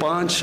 5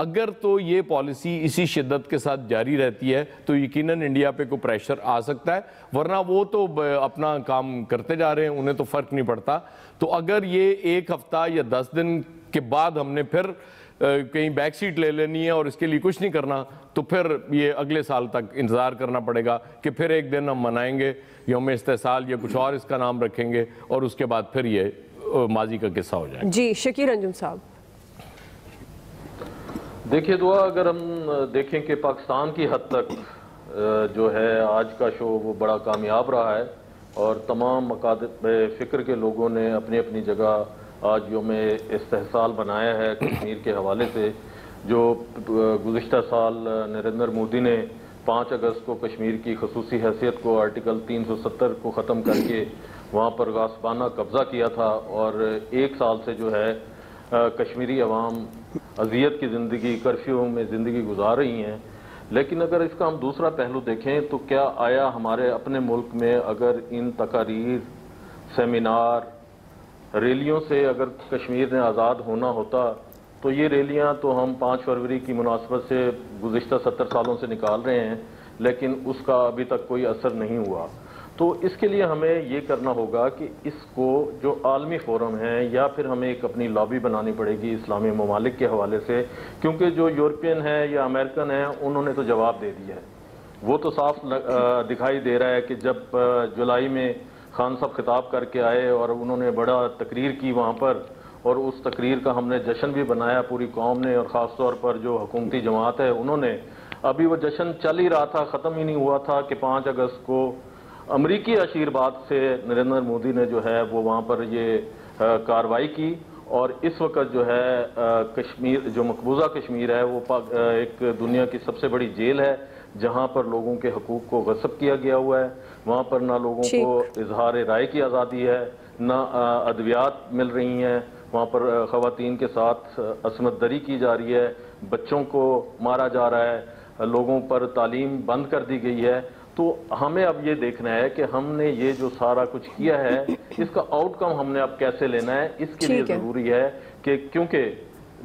اگر تو یہ پالیسی اسی شدت کے ساتھ جاری رہتی ہے تو یقیناً انڈیا پہ کوئی پریشر آ سکتا ہے, ورنہ وہ تو اپنا کام کرتے جا رہے ہیں, انہیں تو فرق نہیں پڑتا. تو اگر یہ ایک ہفتہ یا 10 دن کے بعد ہم نے پھر کہیں بیک سیٹ لے لینی ہے اور اس کے لیے کچھ نہیں کرنا, تو پھر یہ اگلے سال تک انتظار کرنا پڑے گا کہ پھر ایک دن ہم منائیں گے یوم استحصال یا کچھ اور اس کا نام رکھیں گے, اور اس کے بعد پھر یہ ماضی کا قصہ ہو جائے. جی شکیل انجم صاحب. دیکھیے دعا, اگر ہم دیکھیں کہ پاکستان کی حد تک جو ہے آج کا شو وہ بڑا کامیاب رہا ہے, اور تمام مکاتب فکر کے لوگوں نے اپنی اپنی جگہ آج یوم استحصال بنایا ہے کشمیر کے حوالے سے. جو گزشتہ سال نریندر مودی نے 5 اگست کو کشمیر کی خصوصی حیثیت کو آرٹیکل 370 کو ختم کر کے وہاں پر غاصبانہ قبضہ کیا تھا, اور 1 سال سے جو ہے کشمیری عوام اذیت کی زندگی, کرفیو میں زندگی گزار رہی ہیں. لیکن اگر اس کا ہم دوسرا پہلو دیکھیں تو کیا آیا ہمارے اپنے ملک میں اگر ان تقاریر, سیمینار, ریلیوں سے اگر کشمیر نے آزاد ہونا ہوتا تو یہ ریلیاں تو ہم 5 فروری کی مناسبت سے گزشتہ 70 سالوں سے نکال رہے ہیں, لیکن اس کا ابھی تک کوئی اثر نہیں ہوا. تو اس کے لیے ہمیں یہ کرنا ہوگا کہ اس کو جو عالمی فورم ہیں یا پھر ہمیں ایک اپنی لابی بنانی پڑے گی اسلامی ممالک کے حوالے سے, کیونکہ جو یورپین ہیں یا امریکن ہیں انہوں نے تو جواب دے دیا ہے. وہ تو صاف دکھائی دے رہا ہے کہ جب جولائی میں خان صاحب خطاب کر کے آئے اور انہوں نے بڑا تقریر کی وہاں پر, اور اس تقریر کا ہم نے جشن بھی بنایا پوری قوم نے, اور خاص طور پر جو حکومتی جماعت ہے انہوں نے, ابھی وہ جشن چل ہی رہا تھا, ختم ہی نہیں ہوا تھا کہ 5 اگست کو امریکی آشیرواد سے نریندر مودی نے جو ہے وہ وہاں پر یہ کارروائی کی. اور اس وقت جو ہے کشمیر, جو مقبوضہ کشمیر ہے وہ ایک دنیا کی سب سے بڑی جیل ہے جہاں پر لوگوں کے حقوق کو غصب کیا گیا ہوا ہے. وہاں پر نہ لوگوں کو اظہار رائے کی آزادی ہے, نہ ادویات مل رہی ہیں, وہاں پر خواتین کے ساتھ عصمت دری کی جا رہی ہے, بچوں کو مارا جا رہا ہے, لوگوں پر تعلیم بند کر دی گئی ہے. تو ہمیں اب یہ دیکھنا ہے کہ ہم نے یہ جو سارا کچھ کیا ہے اس کا آؤٹ کم ہم نے اب کیسے لینا ہے. اس کے لیے ضروری ہے کہ کیونکہ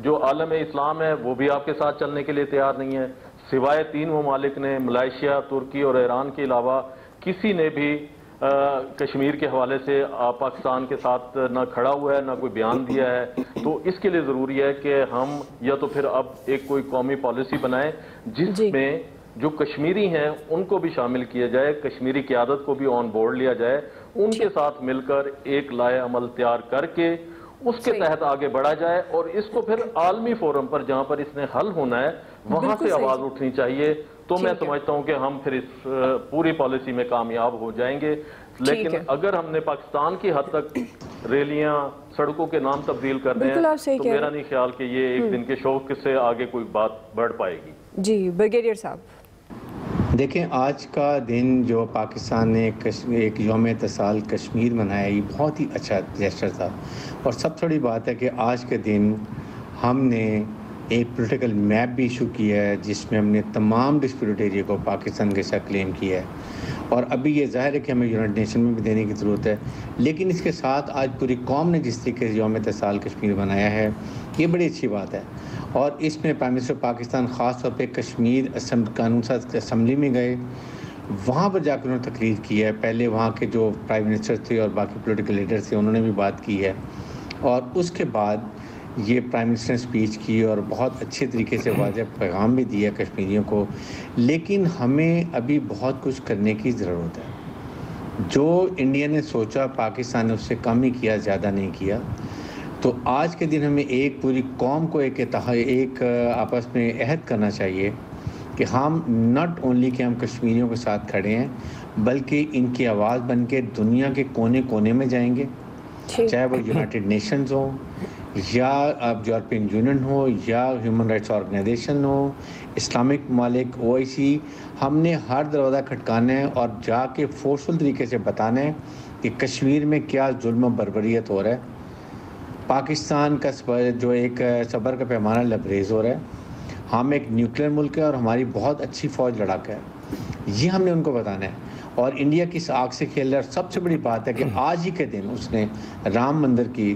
جو عالم اسلام ہے وہ بھی آپ کے ساتھ چلنے کے لیے تیار نہیں ہے, سوائے 3 ممالک نے, ملائیشیا, ترکی اور ایران کے علاوہ کسی نے بھی کشمیر کے حوالے سے پاکستان کے ساتھ نہ کھڑا ہوا ہے, نہ کوئی بیان دیا ہے. تو اس کے لیے ضروری ہے کہ ہم یا تو پھر اب ایک کوئی قومی پالیسی بنائیں جس میں جو کشمیری ہیں ان کو بھی شامل کیا جائے, کشمیری قیادت کو بھی آن بورڈ لیا جائے, ان کے ساتھ مل کر ایک لائحہ عمل تیار کر کے اس کے تحت آگے بڑھا جائے, اور اس کو پھر عالمی فورم پر جہاں پر اس نے حل ہونا ہے وہاں سے آواز اٹھنی چاہیے. تو میں سمجھتا ہوں کہ ہم پھر اس پوری پالیسی میں کامیاب ہو جائیں گے. لیکن اگر ہم نے پاکستان کی حد تک ریلیاں, سڑکوں کے نام تبدیل کرنے ہیں تو میرا نہیں خیال کہ یہ ایک دن کے شوق سے آگے کوئی بات بڑھ پائے گی. جی بریگیڈیئر صاحب. دیکھیں آج کا دن جو پاکستان نے ایک یوم اتصال کشمیر منایا یہ بہت ہی اچھا جیسچر تھا, اور سب سے بڑی بات ہے کہ آج کے دن ہم نے ایک پولیٹیکل میپ بھی ایشو کیا ہے جس میں ہم نے تمام ڈسپیوٹڈ ایریا کو پاکستان کے ساتھ کلیم کیا ہے, اور ابھی یہ ظاہر ہے کہ ہمیں یونائٹڈ نیشن میں بھی دینے کی ضرورت ہے. لیکن اس کے ساتھ آج پوری قوم نے جس طریقے سے یوم اتصال کشمیر منایا ہے یہ بڑی اچھی بات ہے, اور اس میں پرائم منسٹر پاکستان خاص طور پہ کشمیر قانون ساز اسمبلی میں گئے, وہاں پر جا کر انہوں نے تقریر کی ہے. پہلے وہاں کے جو پرائم منسٹر تھے اور باقی پولیٹیکل لیڈر تھے انہوں نے بھی بات کی ہے, اور اس کے بعد یہ پرائم منسٹر نے سپیچ کی اور بہت اچھے طریقے سے واضح پیغام بھی دیا کشمیریوں کو. لیکن ہمیں ابھی بہت کچھ کرنے کی ضرورت ہے. جو انڈیا نے سوچا پاکستان نے اس سے کم ہی کیا, زیادہ نہیں کیا. تو آج کے دن ہمیں ایک پوری قوم کو ایک آپس میں عہد کرنا چاہیے کہ ہم ناٹ اونلی کہ ہم کشمیریوں کے ساتھ کھڑے ہیں بلکہ ان کی آواز بن کے دنیا کے کونے کونے میں جائیں گے, چاہے وہ یونائٹڈ نیشنز ہوں یا اب یورپین یونین ہو یا ہیومن رائٹس آرگنائزیشن ہو, اسلامک ممالک, OIC. ہم نے ہر دروازہ کھٹکانا ہے اور جا کے فورسفل طریقے سے بتانا ہے کہ کشمیر میں کیا ظلم و بربریت ہو رہا ہے. پاکستان کا جو ایک صبر کا پیمانہ لبریز ہو رہا ہے. ہم ایک نیوکلیر ملک ہے اور ہماری بہت اچھی فوج لڑاکا ہے, یہ ہم نے ان کو بتانا ہے. اور انڈیا کی آگ سے کھیل رہا ہے. اور سب سے بڑی بات ہے کہ آج ہی کے دن اس نے رام مندر کی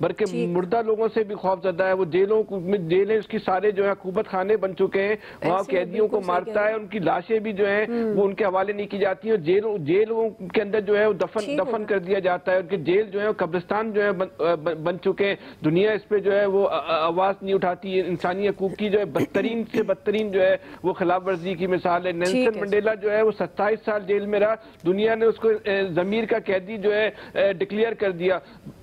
بلکہ مردہ لوگوں سے بھی خوف زدہ ہے. وہ جیلیں اس کی سارے جو ہے حکومت خانے بن چکے ہیں, وہاں قیدیوں کو مارتا ہے, ان کی لاشیں بھی جو ہیں وہ ان کے حوالے نہیں کی جاتی ہیں, جیلوں کے اندر جو ہے وہ دفن کر دیا جاتا ہے. ان کے جیل جو ہے قبرستان جو ہے بن چکے ہیں. دنیا اس پہ جو ہے وہ آواز نہیں اٹھاتی ہے. انسانی حقوق کی جو ہے بدترین سے بدترین جو ہے وہ خلاف ورزی کی مثال ہے. نیلسن منڈیلا جو ہے وہ 27 سال جیل میں رہا, دنیا نے اس کو ضمیر کا قیدی جو ہے ڈکلیئر کر دیا.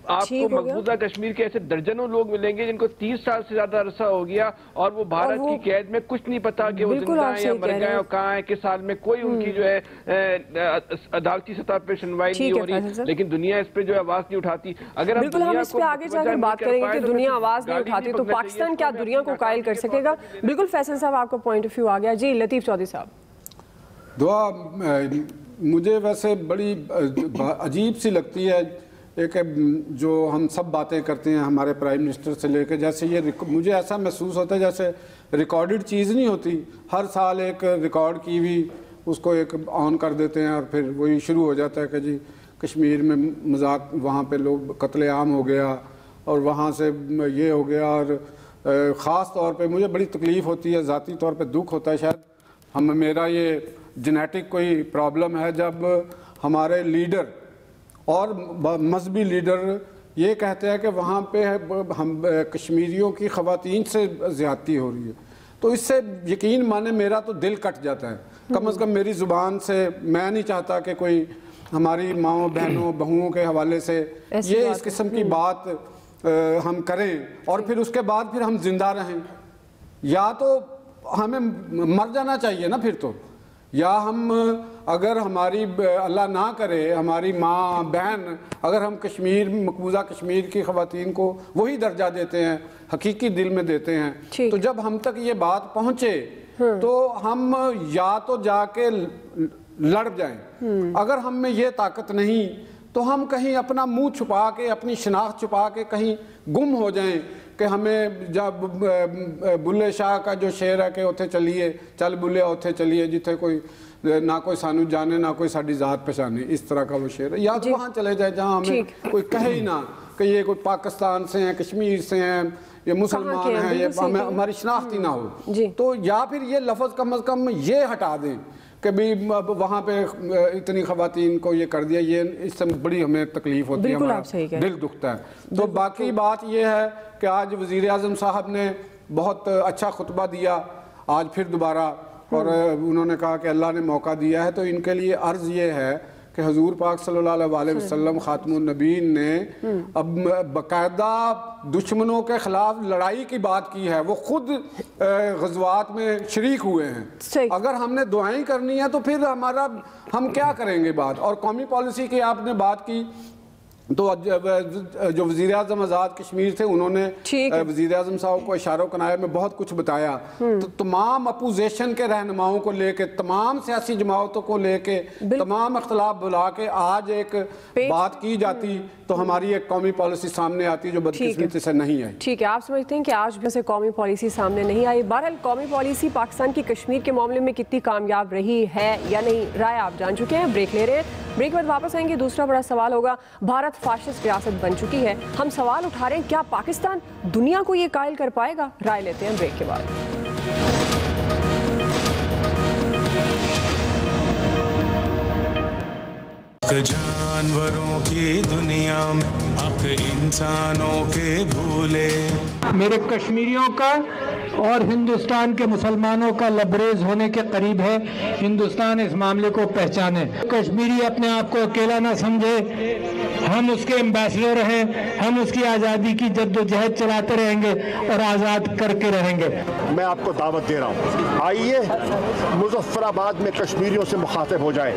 آپ کو مقبوضہ کشمیر کے ایسے درجنوں لوگ ملیں گے جن کو 30 سال سے زیادہ عرصہ ہو گیا اور وہ بھارت کی قید میں کچھ نہیں پتا کہ وہ زندہ ہیں یا مر گئے اور کہاں ہیں, کس حال میں. کوئی ان کی جو ہے عدالتی سطح پہ سنوائی نہیں ہو رہی, لیکن دنیا اس پہ جو ہے آواز نہیں اٹھاتی. اگر بالکل ہم اس پہ آگے جا کر بات کریں گے کہ دنیا آواز نہیں اٹھاتی تو پاکستان کیا دنیا کو قائل کر سکے گا. بالکل فیصل صاحب آپ کا پوائنٹ آف ویو آ گیا. جی لطیف چودھری صاحب. دعا مجھے ویسے بڑی عجیب سی لگتی ہے ایک جو ہم سب باتیں کرتے ہیں ہمارے پرائم منسٹر سے لے کے, جیسے یہ مجھے ایسا محسوس ہوتا ہے جیسے ریکارڈڈ چیز نہیں ہوتی. ہر سال ایک ریکارڈ کی ہوئی اس کو ایک آن کر دیتے ہیں اور پھر وہی شروع ہو جاتا ہے کہ جی کشمیر میں مذاق, وہاں پہ لوگ قتل عام ہو گیا اور وہاں سے یہ ہو گیا. اور خاص طور پہ مجھے بڑی تکلیف ہوتی ہے, ذاتی طور پہ دکھ ہوتا ہے, شاید میرا یہ جینیٹک کوئی پرابلم ہے جب ہمارے لیڈر اور مذہبی لیڈر یہ کہتے ہیں کہ وہاں پہ ہم کشمیریوں کی خواتین سے زیادتی ہو رہی ہے. تو اس سے یقین مانے میرا تو دل کٹ جاتا ہے. کم از کم میری زبان سے میں نہیں چاہتا کہ کوئی ہماری ماؤں بہنوں بہوؤں کے حوالے سے یہ اس قسم کی بات ہم کریں اور پھر اس کے بعد پھر ہم زندہ رہیں. یا تو ہمیں مر جانا چاہیے نا پھر تو, یا ہم اگر ہماری اللہ نہ کرے ہماری ماں بہن اگر ہم کشمیر مقبوضہ کشمیر کی خواتین کو وہی درجہ دیتے ہیں حقیقی دل میں دیتے ہیں, تو جب ہم تک یہ بات پہنچے تو ہم یا تو جا کے لڑ جائیں. اگر ہم میں یہ طاقت نہیں تو ہم کہیں اپنا منہ چھپا کے اپنی شناخت چھپا کے کہیں گم ہو جائیں کہ ہمیں جب بلے شاہ کا جو شعر ہے کہ اتھے چلیے چل بلے اتھے چلیے جتھے کوئی نہ کوئی سانو جانے نہ کوئی ساڈی ذات پہچانے, اس طرح کا وہ شعر ہے. یا تو وہاں چلے جائے جہاں ہمیں کوئی کہے ہی نہ کہ یہ کوئی پاکستان سے ہیں, کشمیر سے ہیں, یہ مسلمان ہیں, یہ ہماری شناخت ہی نہ ہو. تو یا پھر یہ لفظ کم از کم یہ ہٹا دیں کہ بھی وہاں پہ اتنی خواتین کو یہ کر دیا, یہ اس سے بڑی ہمیں تکلیف ہوتی ہے, ہمارا دل دکھتا ہے. تو باقی بات یہ ہے کہ آج وزیر اعظم صاحب نے بہت اچھا خطبہ دیا آج پھر دوبارہ, اور انہوں نے کہا کہ اللہ نے موقع دیا ہے. تو ان کے لیے عرض یہ ہے کہ حضور پاک صلی اللہ علیہ وسلم خاتم النبیین نے اب باقاعدہ دشمنوں کے خلاف لڑائی کی بات کی ہے, وہ خود غزوات میں شریک ہوئے ہیں. اگر ہم نے دعائیں کرنی ہے تو پھر ہم کیا کریں گے بات. اور قومی پالیسی کی آپ نے بات کی تو جو وزیر اعظم آزاد کشمیر تھے انہوں نے وزیر اعظم صاحب کو اشارہ کنایہ میں بہت کچھ بتایا. تو تمام اپوزیشن کے رہنماؤں کو لے کے, تمام سیاسی جماعتوں کو لے کے, تمام اختلاف بلا کے آج ایک بات کی جاتی تو ہماری ایک قومی پالیسی سامنے آتی جو بدقسمتی سے نہیں آئی. ٹھیک ہے, آپ سمجھتے ہیں کہ آج بھی سے قومی پالیسی سامنے نہیں آئی. بہرحال قومی پالیسی پاکستان کی کشمیر کے معاملے میں کتنی کامیاب رہی ہے یا نہیں, رائے آپ جان چکے ہیں. بریک لے رہے ہیں, بریک بعد واپس آئیں گے. دوسرا بڑا سوال ہوگا, بھارت فاشسٹ ریاست بن چکی ہے, ہم سوال اٹھا رہے ہیں کیا پاکستان دنیا کو یہ قائل کر پائے گا. رائے لیتے ہیں بریک کے بعد. جانوروں کی دنیا میں حق انسانوں کے بھولے. میرے کشمیریوں کا اور ہندوستان کے مسلمانوں کا لبریز ہونے کے قریب ہے. ہندوستان اس معاملے کو پہچانے. کشمیری اپنے آپ کو اکیلا نہ سمجھے, ہم اس کے ایمبیسڈر ہیں, ہم اس کی آزادی کی جد و جہد چلاتے رہیں گے اور آزاد کر کے رہیں گے. میں آپ کو دعوت دے رہا ہوں, آئیے مظفر آباد میں کشمیریوں سے مخاطب ہو جائیں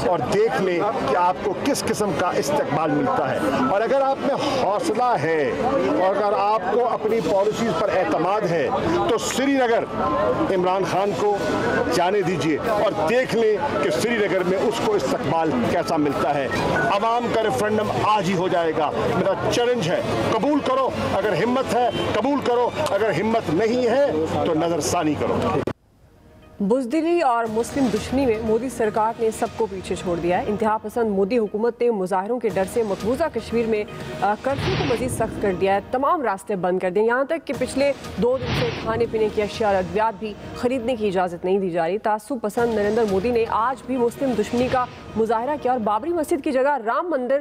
اور دیکھ لیں کہ آپ کو کس قسم کا استقبال ملتا ہے. اور اگر آپ میں حوصلہ ہے اور اگر آپ کو اپنی پالیسیز پر اعتماد ہے تو سری نگر عمران خان کو جانے دیجئے اور دیکھ لیں کہ سری نگر میں اس کو استقبال کیسا ملتا ہے. عوام کا ریفرنڈم آج ہی ہو جائے گا. میرا چیلنج ہے, قبول کرو اگر ہمت ہے, قبول کرو اگر ہمت نہیں ہے تو نظر ثانی کرو. بزدلی اور مسلم دشمنی میں مودی سرکار نے سب کو پیچھے چھوڑ دیا ہے۔ انتہا پسند مودی حکومت نے مظاہروں کے ڈر سے مقبوضہ کشمیر میں کرفیو کو مزید سخت کر دیا ہے، تمام راستے بند کر دیں، یہاں تک کہ پچھلے 2 دن سے کھانے پینے کی اشیاء اور ادویات بھی خریدنے کی اجازت نہیں دی جا رہی۔ تعصب پسند نریندر مودی نے آج بھی مسلم دشمنی کا مظاہرہ کیا اور بابری مسجد کی جگہ رام مندر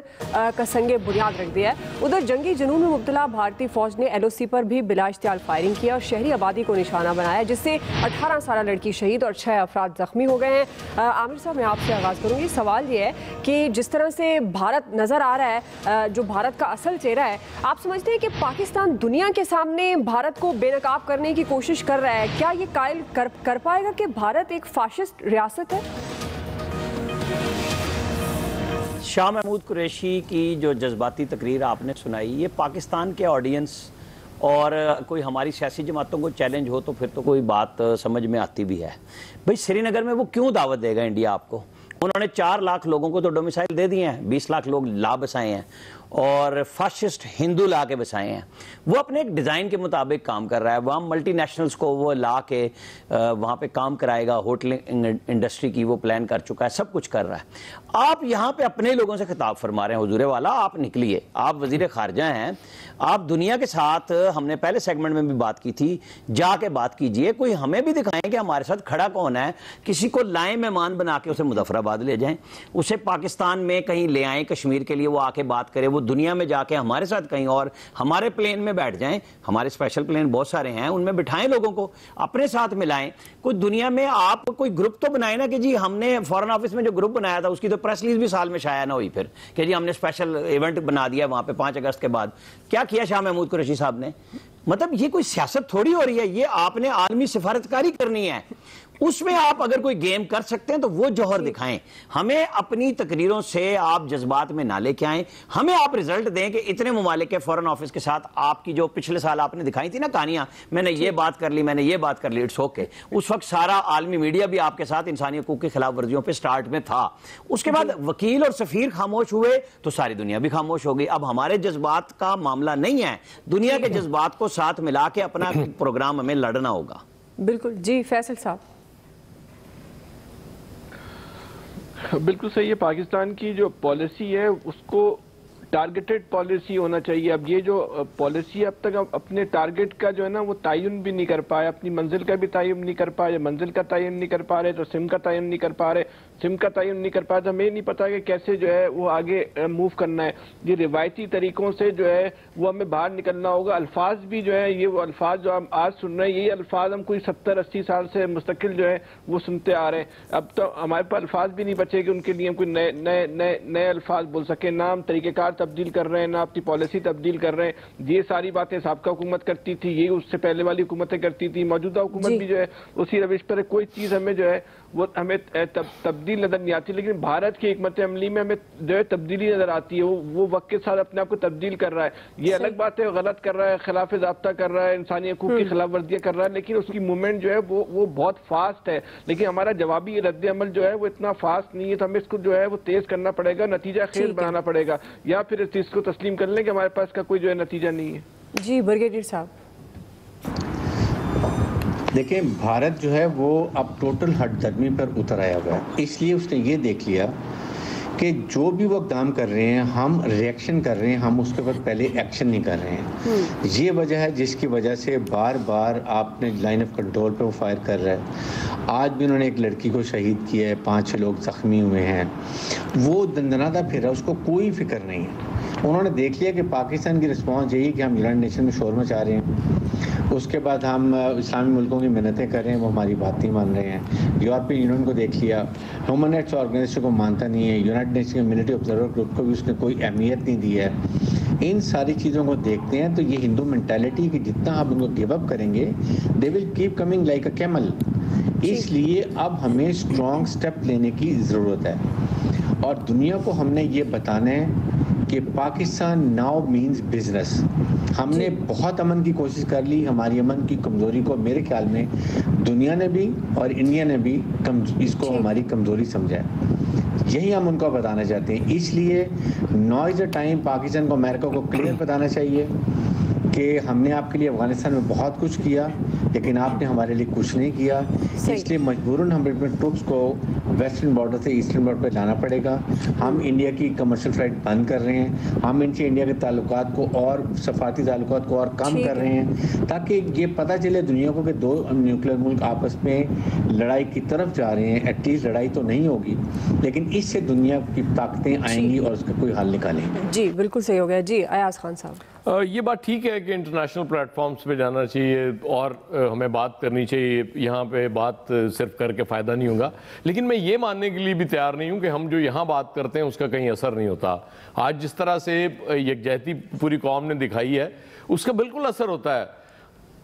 کا سنگ بنیاد رکھ دیا ہے۔ ادھر جنگی جنون میں مبتلا بھارتی فوج نے ایل او سی پر بھی بلا اشتعال فائرنگ کیا اور شہری آبادی کو نشانہ بنایا، جس سے 18 سالہ لڑکی شہید اور 6 افراد زخمی ہو گئے ہیں۔ عامر صاحب، میں آپ سے آغاز کروں گی۔ سوال یہ ہے کہ جس طرح سے بھارت نظر آ رہا ہے، جو بھارت کا اصل چہرہ ہے، آپ سمجھتے ہیں کہ پاکستان دنیا کے سامنے بھارت کو بے نقاب کرنے کی کوشش کر رہا ہے؟ کیا یہ قائل کر پائے گا کہ بھارت ایک فاشسٹ ریاست ہے؟ شاہ محمود قریشی کی جو جذباتی تقریر آپ نے سنائی، یہ پاکستان کے آڈینس اور کوئی ہماری سیاسی جماعتوں کو چیلنج ہو تو پھر تو کوئی بات سمجھ میں آتی بھی ہے۔ بھئی سری نگر میں وہ کیوں دعوت دے گا انڈیا آپ کو؟ انہوں نے 4 لاکھ لوگوں کو تو ڈومیسائل دے دیے ہیں، 20 لاکھ لوگ لا بسائے ہیں اور فاشسٹ ہندو لا کے بسائے ہیں۔ وہ اپنے ایک ڈیزائن کے مطابق کام کر رہا ہے، وہاں ملٹی نیشنلز کو وہ لا کے وہاں پہ کام کرائے گا، ہوٹل انڈسٹری کی وہ پلان کر چکا ہے، سب کچھ کر رہا ہے۔ آپ یہاں پہ اپنے لوگوں سے خطاب فرما رہے ہیں، حضور والا آپ نکلیے، آپ وزیر خارجہ ہیں، آپ دنیا کے ساتھ، ہم نے پہلے سیگمنٹ میں بھی بات کی تھی، جا کے بات کیجئے، کوئی ہمیں بھی دکھائیں کہ ہمارے ساتھ کھڑا کون ہے، کسی کو لائیں مہمان بنا کے اسے مظفر آباد لے جائیں، اسے پاکستان میں کہیں لے آئیں کشمیر کے لیے، وہ آ کے بات کرے، وہ دنیا میں جا کے ہمارے ساتھ کہیں اور ہمارے پلین میں بیٹھ جائیں، ہمارے اسپیشل پلین بہت سارے ہیں، ان میں بٹھائیں لوگوں کو، اپنے ساتھ ملائیں۔ کوئی دنیا میں آپ کوئی گروپ تو بنائیں نا کہ جی ہم نے فورن آفس میں جو گروپ بنایا تھا اس کی تو پریس ریلیز بھی سال میں شائع نہ ہوئی پھر کہ جی ہم نے اسپیشل ایونٹ بنا دیا وہاں پہ 5 اگست کے بعد۔ کیا کیا شاہ محمود قریشی صاحب نے؟ مطلب یہ کوئی سیاست تھوڑی ہو رہی ہے، یہ آپ نے عالمی سفارتکاری کرنی ہے، اس میں آپ اگر کوئی گیم کر سکتے ہیں تو وہ جوہر دکھائیں، ہمیں اپنی تقریروں سے آپ جذبات میں نہ لے کے آئیں، ہمیں آپ رزلٹ دیں کہ اتنے ممالک کے فورن آفس کے ساتھ آپ کی جو پچھلے سال آپ نے دکھائی تھی نا کہانیاں، میں نے یہ بات کر لی، میں نے یہ بات کر لی، اٹس اوکے، اس وقت سارا عالمی میڈیا بھی آپ کے ساتھ انسانی حقوق کی خلاف ورزیوں پہ سٹارٹ میں تھا، اس کے بعد وکیل اور سفیر خاموش ہوئے تو ساری دنیا بھی خاموش ہو گئی۔ اب ہمارے جذبات کا معاملہ نہیں ہے، دنیا کے جذبات کو ساتھ ملا کے اپنا پروگرام ہمیں لڑنا ہوگا۔ بالکل جی فیصل صاحب۔ بالکل صحیح ہے، پاکستان کی جو پالیسی ہے اس کو ٹارگیٹڈ پالیسی ہونا چاہیے۔ اب یہ جو پالیسی اب تک اپنے ٹارگیٹ کا جو ہے نا وہ تعین بھی نہیں کر پائے، اپنی منزل کا بھی تعین نہیں کر پائے، منزل کا تعین نہیں کر پا رہے تو سم کا تعین نہیں کر پا رہے، سم کا تعین نہیں کر پائے تو ہمیں نہیں پتا کہ کیسے جو ہے وہ آگے موو کرنا ہے۔ یہ روایتی طریقوں سے جو ہے وہ ہمیں باہر نکلنا ہوگا۔ الفاظ بھی جو ہے یہ وہ الفاظ جو ہم آج سن رہے ہیں، یہی الفاظ ہم کوئی 70-80 سال سے مستقل جو ہے وہ سنتے آ رہے ہیں۔ اب تو ہمارے پاس الفاظ بھی نہیں بچے کہ ان کے لیے ہم کوئی نئے الفاظ بول سکیں، نہ ہم طریقہ کار تبدیل کر رہے ہیں، نہ اپنی پالیسی تبدیل کر رہے ہیں۔ یہ ساری باتیں سابقہ حکومت کرتی تھی، یہ اس سے پہلے والی حکومتیں کرتی تھی، موجودہ حکومت بھی جو ہے اسی روش پر ہے۔ کوئی چیز ہمیں جو ہے وہ ہمیں تبدیل نظر نہیں آتی، لیکن بھارت کی حکمت عملی میں ہمیں جو ہے تبدیلی نظر آتی ہے۔ وہ وقت کے ساتھ اپنے آپ کو تبدیل کر رہا ہے۔ یہ الگ بات ہے غلط کر رہا ہے، خلاف ضابطہ کر رہا ہے، انسانی حقوق کی خلاف ورزیاں کر رہا ہے، لیکن اس کی موومنٹ جو ہے وہ بہت فاسٹ ہے۔ لیکن ہمارا جوابی رد عمل جو ہے وہ اتنا فاسٹ نہیں ہے، تو ہمیں اس کو جو ہے وہ تیز کرنا پڑے گا، نتیجہ خیز بنانا پڑے گا، یا پھر اس چیز کو تسلیم کر لیں کہ ہمارے پاس کا کوئی جو ہے نتیجہ نہیں ہے۔ جی بریگیڈیئر صاحب۔ دیکھیں بھارت جو ہے وہ اب ٹوٹل ہٹ درمی پر اتر آیا ہوا ہے، اس لیے اس نے یہ دیکھ لیا کہ جو بھی وہ اقدام کر رہے ہیں ہم ریئیکشن کر رہے ہیں، ہم اس کے بعد پہلے ایکشن نہیں کر رہے ہیں۔ یہ وجہ ہے جس کی وجہ سے بار بار آپ نے لائن آف کنٹرول پہ وہ فائر کر رہا ہے۔ آج بھی انہوں نے ایک لڑکی کو شہید کیا ہے، 5-6 لوگ زخمی ہوئے ہیں، وہ دندناتا پھر رہا ہے، اس کو کوئی فکر نہیں ہے۔ انہوں نے دیکھ لیا کہ پاکستان کی رسپانس یہی کہ ہم یونائیٹڈ نیشن میں شور مچا رہے ہیں، اس کے بعد ہم اسلامی ملکوں کی منتیں کر رہے ہیں، وہ ہماری بات نہیں مان رہے ہیں۔ یورپین یونین کو دیکھ لیا، ہیومن رائٹس آرگنائزیشن کو مانتا نہیں ہے، یونائیٹڈ نیشن کے ملٹری آبزرور گروپ کو بھی اس نے کوئی اہمیت نہیں دی ہے۔ ان ساری چیزوں کو دیکھتے ہیں تو یہ ہندو مینٹیلٹی کہ جتنا آپ ان کو گیو اپ کریں گے they will keep coming like a camel. اس لیے اب ہمیں اسٹرانگ سٹیپ لینے کی ضرورت ہے، اور دنیا کو ہم نے یہ بتانا ہے کہ پاکستان ناؤ مینز بزنس۔ ہم نے بہت امن کی کوشش کر لی، ہماری امن کی کمزوری کو میرے خیال میں دنیا نے بھی اور انڈیا نے بھی اس کو ہماری کمزوری سمجھا ہے، یہی ہم ان کو بتانا چاہتے ہیں۔ اس لیے now is a time Pakistan کو امریکہ کو کلیئر بتانا چاہیے کہ ہم نے آپ کے لیے افغانستان میں بہت کچھ کیا، لیکن آپ نے ہمارے لیے کچھ نہیں کیا، اس لیے مجبوراً ہم اپنے ٹروپس کو ویسٹرن بارڈر سے ایسٹرن بارڈر پہ لانا پڑے گا۔ ہم انڈیا کی کمرشل فلائٹ بند کر رہے ہیں، ہم ان سے انڈیا کے تعلقات کو اور سفارتی تعلقات کو اور کم کر رہے ہیں، تاکہ یہ پتہ چلے دنیا کو کہ دو نیوکلیر ملک آپس میں لڑائی کی طرف جا رہے ہیں۔ ایٹ لیسٹ لڑائی تو نہیں ہوگی، لیکن اس سے دنیا کی طاقتیں آئیں گی اور اس کا کوئی حل نکالیں گے۔ جی بالکل صحیح ہو گیا۔ جی ایاز خان صاحب، یہ بات ٹھیک ہے کہ انٹرنیشنل پلیٹ فارمز پہ جانا چاہیے اور ہمیں بات کرنی چاہیے، یہاں پہ بات صرف کر کے فائدہ نہیں ہوگا، لیکن میں یہ ماننے کے لیے بھی تیار نہیں ہوں کہ ہم جو یہاں بات کرتے ہیں اس کا کہیں اثر نہیں ہوتا۔ آج جس طرح سے یکجہتی پوری قوم نے دکھائی ہے اس کا بالکل اثر ہوتا ہے۔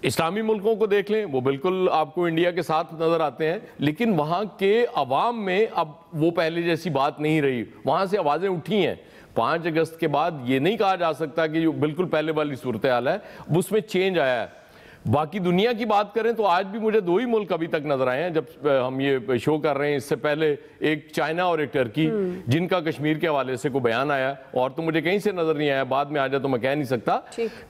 اسلامی ملکوں کو دیکھ لیں، وہ بالکل آپ کو انڈیا کے ساتھ نظر آتے ہیں، لیکن وہاں کے عوام میں اب وہ پہلے جیسی بات نہیں رہی، وہاں سے آوازیں اٹھی ہیں۔ 5 اگست کے بعد یہ نہیں کہا جا سکتا کہ جو بالکل پہلے والی صورتحال ہے اس میں چینج آیا ہے۔ باقی دنیا کی بات کریں تو آج بھی مجھے 2 ہی ملک ابھی تک نظر آئے ہیں جب ہم یہ شو کر رہے ہیں، اس سے پہلے ایک چائنا اور ایک ٹرکی، جن کا کشمیر کے حوالے سے کوئی بیان آیا اور تو مجھے کہیں سے نظر نہیں آیا، بعد میں آ جائے تو میں کہہ نہیں سکتا۔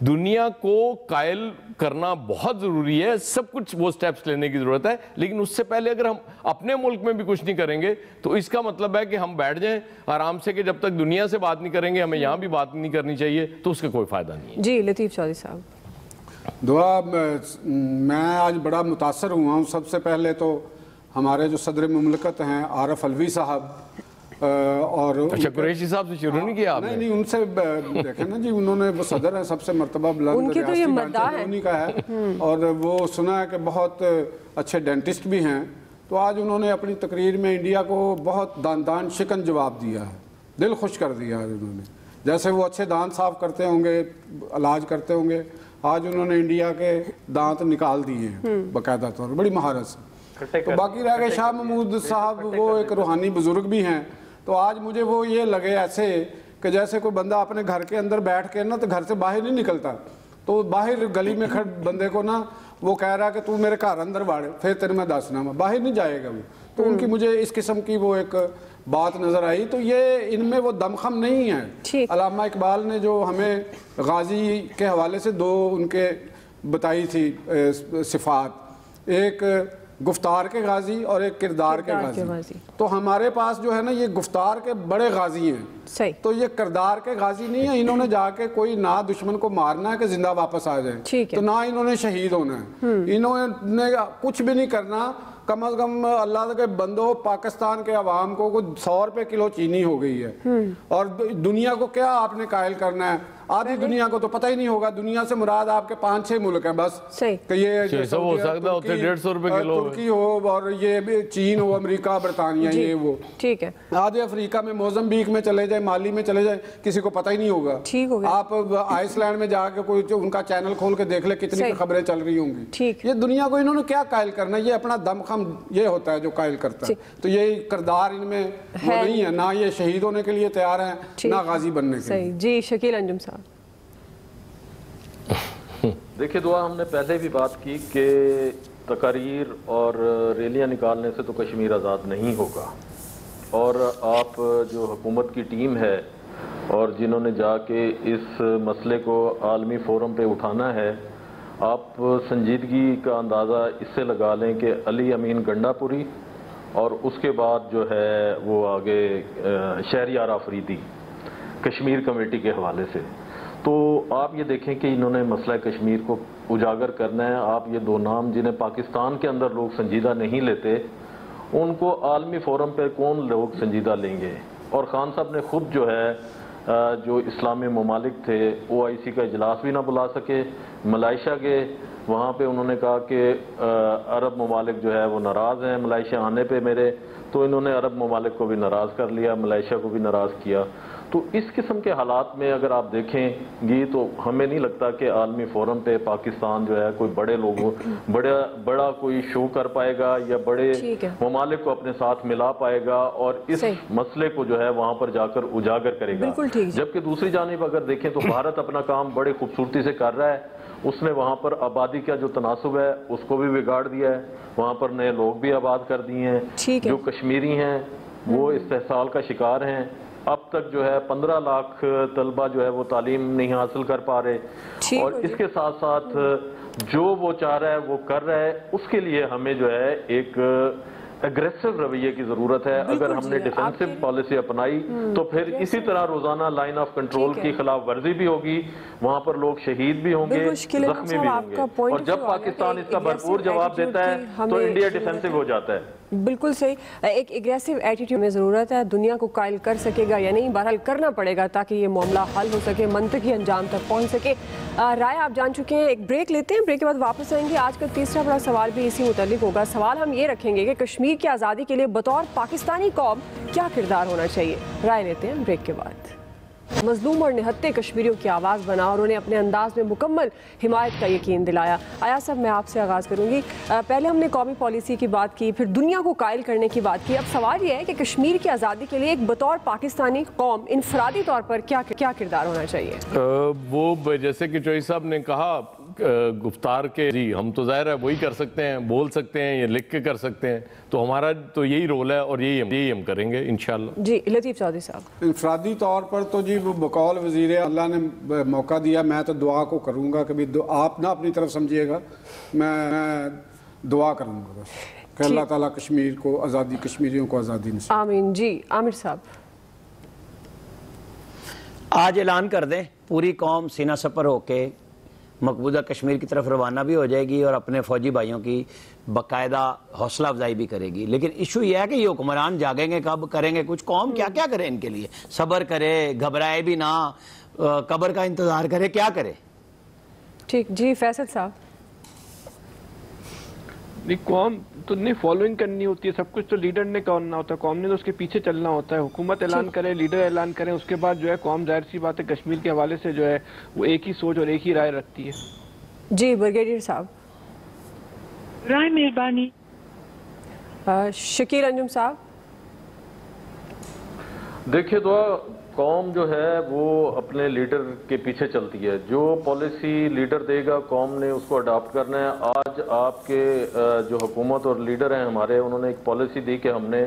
دنیا کو قائل کرنا بہت ضروری ہے، سب کچھ وہ سٹیپس لینے کی ضرورت ہے، لیکن اس سے پہلے اگر ہم اپنے ملک میں بھی کچھ نہیں کریں گے تو اس کا مطلب ہے کہ ہم بیٹھ جائیں آرام سے کہ جب تک دنیا سے بات نہیں کریں گے ہمیں یہاں بھی بات نہیں کرنی چاہیے، تو اس کا کوئی فائدہ نہیں ہے۔ جی لطیف چودھری صاحب، دعا میں آج بڑا متاثر ہوا ہوں۔ سب سے پہلے تو ہمارے جو صدر مملکت ہیں عارف علوی صاحب، اور اچھا قریشی صاحب سے شروع نہیں کیا آپ نے؟ نہیں ان سے دیکھیں نا جی، انہوں نے وہ صدر ہیں سب سے مرتبہ بلند ریاستی ڈھانچے انہی کا ہے، اور وہ سنا ہے کہ بہت اچھے ڈینٹسٹ بھی ہیں، تو آج انہوں نے اپنی تقریر میں انڈیا کو بہت دان شکن جواب دیا ہے، دل خوش کر دیا ہے انہوں نے۔ جیسے وہ اچھے دانت صاف کرتے ہوں گے، علاج کرتے ہوں گے، آج انہوں نے انڈیا کے دانت نکال دیے ہیں باقاعدہ طور پر بڑی مہارت سے۔ تو باقی رہ گئے شاہ محمود صاحب، وہ ایک روحانی بزرگ بھی ہیں، تو آج مجھے وہ یہ لگے ایسے کہ جیسے کوئی بندہ اپنے گھر کے اندر بیٹھ کے نا تو گھر سے باہر نہیں نکلتا، تو باہر گلی میں کھڑ بندے کو نا وہ کہہ رہا کہ تو میرے گھر اندر باڑے پھر تیرے میں دسنا، باہر نہیں جائے گا وہ۔ تو ان کی مجھے اس قسم کی وہ ایک بات نظر آئی، تو یہ ان میں وہ دمخم نہیں ہے۔ علامہ اقبال نے جو ہمیں غازی کے حوالے سے 2 ان کے بتائی تھی صفات، ایک گفتار کے غازی اور ایک کردار کے غازی، تو ہمارے پاس جو ہے نا یہ گفتار کے بڑے غازی ہیں، تو یہ کردار کے غازی نہیں ہیں۔ انہوں نے جا کے کوئی نہ دشمن کو مارنا ہے کہ زندہ واپس آ جائیں، تو نہ انہوں نے شہید ہونا ہے، انہوں نے کچھ بھی نہیں کرنا۔ کم از کم اللہ کے بندوں، پاکستان کے عوام کو 100 روپے کلو چینی ہو گئی ہے، اور دنیا کو کیا آپ نے قائل کرنا ہے؟ آدھی دنیا کو تو پتہ ہی نہیں ہوگا، دنیا سے مراد آپ کے 5-6 ملک ہیں بس، کہ یہ ترکی ہو اور یہ چین ہو، امریکہ، برطانیہ، یہ وہ ٹھیک ہے، آدھے افریقہ میں موزمبیق میں چلے جائیں، مالی میں چلے جائیں، کسی کو پتہ ہی نہیں ہوگا۔ آپ آئس لینڈ میں جا کے کوئی ان کا چینل کھول کے دیکھ لے کتنی خبریں چل رہی ہوں گی۔ یہ دنیا کو انہوں نے کیا قائل کرنا ہے؟ یہ اپنا دمخم یہ ہوتا ہے جو قائل کرتا ہے، تو یہ کردار ان میں وہ نہیں ہے، نہ یہ شہید ہونے کے لیے تیار ہیں نہ غازی بننے کے لیے۔ جی شکیل انجم صاحب، دیکھیں دعا، ہم نے پہلے بھی بات کی کہ تقاریر اور ریلیاں نکالنے سے تو کشمیر آزاد نہیں ہوگا، اور آپ جو حکومت کی ٹیم ہے اور جنہوں نے جا کے اس مسئلے کو عالمی فورم پہ اٹھانا ہے، آپ سنجیدگی کا اندازہ اس سے لگا لیں کہ علی امین گنڈا پوری اور اس کے بعد جو ہے وہ آگے شہریار آفریدی کشمیر کمیٹی کے حوالے سے، تو آپ یہ دیکھیں کہ انہوں نے مسئلہ کشمیر کو اجاگر کرنا ہے۔ آپ یہ 2 نام جنہیں پاکستان کے اندر لوگ سنجیدہ نہیں لیتے، ان کو عالمی فورم پہ کون لوگ سنجیدہ لیں گے؟ اور خان صاحب نے خود جو ہے جو اسلامی ممالک تھے OIC کا اجلاس بھی نہ بلا سکے، ملائیشیا گئے، وہاں پہ انہوں نے کہا کہ عرب ممالک جو ہے وہ ناراض ہیں ملائیشیا آنے پہ میرے، تو انہوں نے عرب ممالک کو بھی ناراض کر لیا، ملائیشیا کو بھی ناراض کیا۔ تو اس قسم کے حالات میں اگر آپ دیکھیں گی تو ہمیں نہیں لگتا کہ عالمی فورم پہ پاکستان جو ہے کوئی بڑے لوگوں بڑا کوئی شو کر پائے گا یا بڑے ممالک کو اپنے ساتھ ملا پائے گا اور اس مسئلے کو جو ہے وہاں پر جا کر اجاگر کرے گا۔ جبکہ دوسری جانب اگر دیکھیں تو بھارت اپنا کام بڑے خوبصورتی سے کر رہا ہے، اس نے وہاں پر آبادی کا جو تناسب ہے اس کو بھی بگاڑ دیا ہے، وہاں پر نئے لوگ بھی آباد کر دیے ہیں، جو کشمیری ہیں وہ استحصال کا شکار ہیں۔ اب تک جو ہے 15 لاکھ طلبہ جو ہے وہ تعلیم نہیں حاصل کر پا رہے، اور اس کے ساتھ ساتھ جو وہ چاہ رہا ہے وہ کر رہا ہے. اس کے لیے ہمیں جو ہے ایک اگریسو رویے کی ضرورت ہے. اگر ہم نے ڈیفینسو پالیسی اپنائی تو پھر اسی طرح روزانہ لائن آف کنٹرول کی خلاف ورزی بھی ہوگی, وہاں پر لوگ شہید بھی ہوں گے, زخمی بھی ہوں گے, اور جب پاکستان اس کا بھرپور جواب دیتا ہے تو انڈیا ڈیفینسو ہو جاتا ہے. بالکل صحیح, ایک اگریسو ایٹیٹیوڈ میں ضرورت ہے. دنیا کو قائل کر سکے گا یا نہیں, بہرحال کرنا پڑے گا تاکہ یہ معاملہ حل ہو سکے, منطقی انجام تک پہنچ سکے. رائے آپ جان چکے ہیں, ایک بریک لیتے ہیں, بریک کے بعد واپس آئیں گے. آج کا تیسرا بڑا سوال بھی اسی متعلق ہوگا. سوال ہم یہ رکھیں گے کہ کشمیر کی آزادی کے لیے بطور پاکستانی قوم کیا کردار ہونا چاہیے. رائے لیتے ہیں بریک کے بعد. مظلوم اور نہتے کشمیریوں کی آواز بنا اور انہیں اپنے انداز میں مکمل حمایت کا یقین دلایا. ایاز صاحب, میں آپ سے آغاز کروں گی. پہلے ہم نے قومی پالیسی کی بات کی, پھر دنیا کو قائل کرنے کی بات کی. اب سوال یہ ہے کہ کشمیر کی آزادی کے لیے ایک بطور پاکستانی قوم انفرادی طور پر کیا کردار ہونا چاہیے؟ وہ جیسے کہ چوہی صاحب نے کہا گفتار کے, جی ہم تو ظاہر ہے وہی کر سکتے ہیں, بول سکتے ہیں یا لکھ کے کر سکتے ہیں, تو ہمارا تو یہی رول ہے اور یہی ہم کریں گے انشاءاللہ. جی لطیف چودھری صاحب. انفرادی طور پر تو جی وہ بقول وزیر اللہ نے موقع دیا, میں تو دعا کو کروں گا, کبھی آپ نہ اپنی طرف سمجھیے گا, میں دعا کروں گا بس کہ اللہ تعالیٰ کشمیر کو آزادی, کشمیریوں کو آزادی نصیب. آمین. جی عامر صاحب. آج اعلان کر دیں, پوری قوم سینہ سپر ہو کے مقبوضہ کشمیر کی طرف روانہ بھی ہو جائے گی اور اپنے فوجی بھائیوں کی باقاعدہ حوصلہ افزائی بھی کرے گی. لیکن ایشو یہ ہے کہ یہ حکمران جاگیں گے کب, کریں گے کچھ, قوم کیا کرے ان کے لیے, صبر کرے, گھبرائے بھی نہ, قبر کا انتظار کرے, کیا کرے؟ ٹھیک. جی فیصل صاحب. نہیں, قوم تو نہیں فالوئنگ کرنی ہوتی ہے, سب کچھ تو لیڈر نے کرنا ہوتا ہے, قوم نے تو اس کے پیچھے چلنا ہوتا ہے. حکومت اعلان کرے, لیڈر اعلان کریں, اس کے بعد جو ہے قوم ظاہر سی بات ہے کشمیر کے حوالے سے جو ہے وہ ایک ہی سوچ اور ایک ہی رائے رکھتی ہے. جی بریگیڈیئر صاحب. رائے مہربانی. شکیل انجم صاحب. دیکھیے دعا, قوم جو ہے وہ اپنے لیڈر کے پیچھے چلتی ہے. جو پالیسی لیڈر دے گا قوم نے اس کو اڈاپٹ کرنا ہے. آج آپ کے جو حکومت اور لیڈر ہیں ہمارے, انہوں نے ایک پالیسی دی کہ ہم نے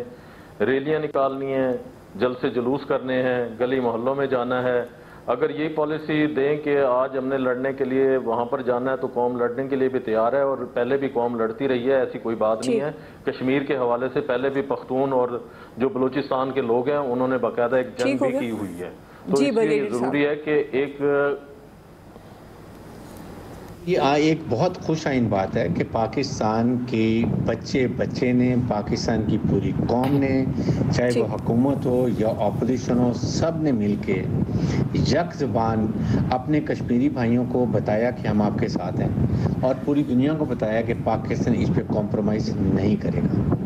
ریلیاں نکالنی ہیں, جلسے جلوس کرنے ہیں, گلی محلوں میں جانا ہے. اگر یہ پالیسی دیں کہ آج ہم نے لڑنے کے لیے وہاں پر جانا ہے تو قوم لڑنے کے لیے بھی تیار ہے, اور پہلے بھی قوم لڑتی رہی ہے, ایسی کوئی بات نہیں ہے. کشمیر کے حوالے سے پہلے بھی پختون اور جو بلوچستان کے لوگ ہیں انہوں نے باقاعدہ ایک جنگ بھی کی ہوئی ہے. تو اس لیے ضروری ہے کہ یہ ایک بہت خوش آئین بات ہے کہ پاکستان کے بچے نے, پاکستان کی پوری قوم نے, چاہے وہ حکومت ہو یا اپوزیشن ہو, سب نے مل کے یک زبان اپنے کشمیری بھائیوں کو بتایا کہ ہم آپ کے ساتھ ہیں, اور پوری دنیا کو بتایا کہ پاکستان اس پہ کمپرومائز نہیں کرے گا.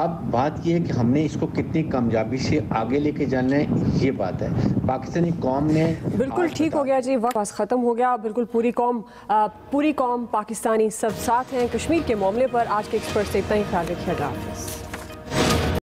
اب بات یہ ہے کہ ہم نے اس کو کتنی کامیابی سے آگے لے کے جانا ہے, یہ بات ہے. پاکستانی قوم نے بالکل ٹھیک ہو گیا جی, وقت ختم ہو گیا. بالکل پوری قوم پاکستانی سب ساتھ ہیں کشمیر کے معاملے پر. آج کے ایکسپرٹ سے اتنا ہی, خیال رکھیے گا.